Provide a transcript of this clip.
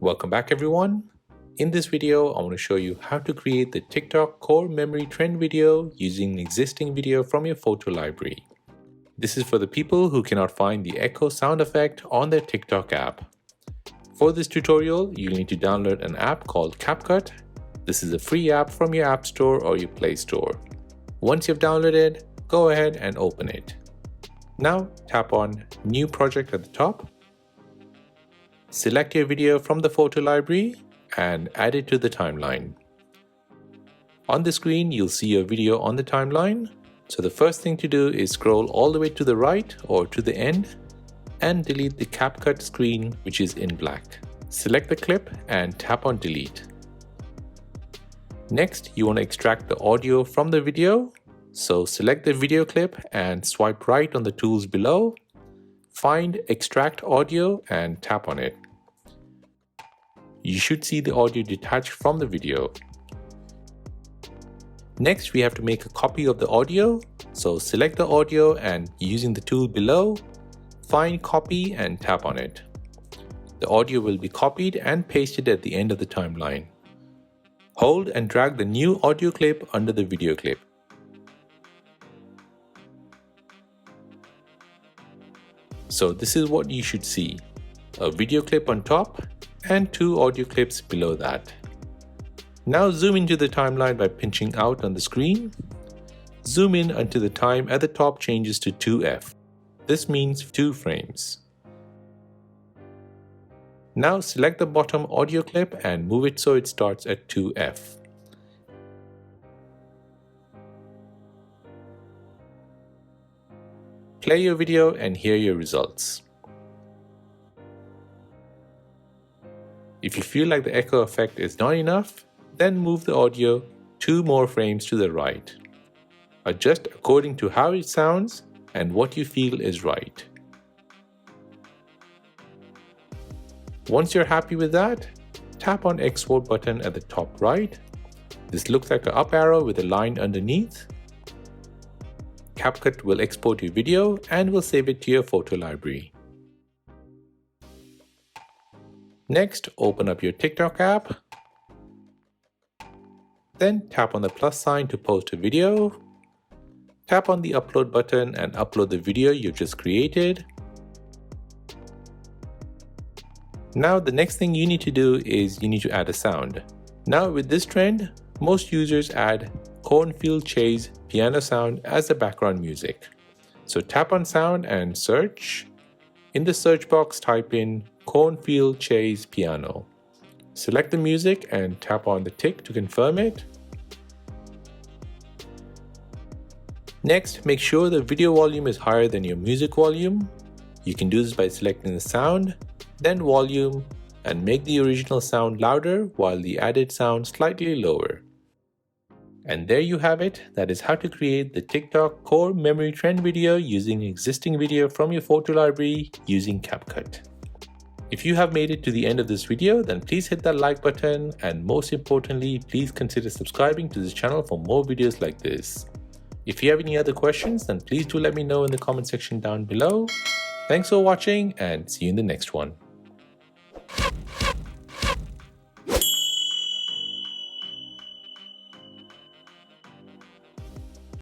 Welcome back everyone. In this video, I want to show you how to create the TikTok core memory trend video using an existing video from your photo library. This is for the people who cannot find the echo sound effect on their TikTok app. For this tutorial, you'll need to download an app called Capcut. This is a free app from your App Store or your Play Store. Once you've downloaded, go ahead and open it. Now tap on New Project at the top. Select your video from the photo library and add it to the timeline. On the screen, you'll see your video on the timeline. So the first thing to do is scroll all the way to the right or to the end and delete the Capcut screen, which is in black. Select the clip and tap on delete. Next, you want to extract the audio from the video. So select the video clip and swipe right on the tools below. Find extract audio and tap on it. You should see the audio detached from the video. Next, we have to make a copy of the audio. So select the audio and using the tool below, find copy and tap on it. The audio will be copied and pasted at the end of the timeline. Hold and drag the new audio clip under the video clip. So this is what you should see. A video clip on top and two audio clips below that. Now zoom into the timeline by pinching out on the screen. Zoom in until the time at the top changes to 2f. This means 2 frames. Now select the bottom audio clip and move it so it starts at 2f. Play your video and hear your results. If you feel like the echo effect is not enough, then move the audio 2 more frames to the right. Adjust according to how it sounds and what you feel is right. Once you're happy with that, tap on Export button at the top right. This looks like an up arrow with a line underneath. Capcut will export your video and will save it to your photo library. Next, open up your TikTok app. Then tap on the plus sign to post a video. Tap on the upload button and upload the video you just created. Now the next thing you need to do is you need to add a sound. Now with this trend, most users add cornfield chase piano sound as the background music. So tap on sound and search. In the search box, type in cornfield chase piano. Select the music and tap on the tick to confirm it. Next, make sure the video volume is higher than your music volume. You can do this by selecting the sound, then volume, and make the original sound louder while the added sound slightly lower. And there you have it. That is how to create the TikTok core memory trend video using an existing video from your photo library using Capcut. If you have made it to the end of this video, then please hit that like button, and most importantly, please consider subscribing to this channel for more videos like this. If you have any other questions, then please do let me know in the comment section down below. Thanks for watching and see you in the next one.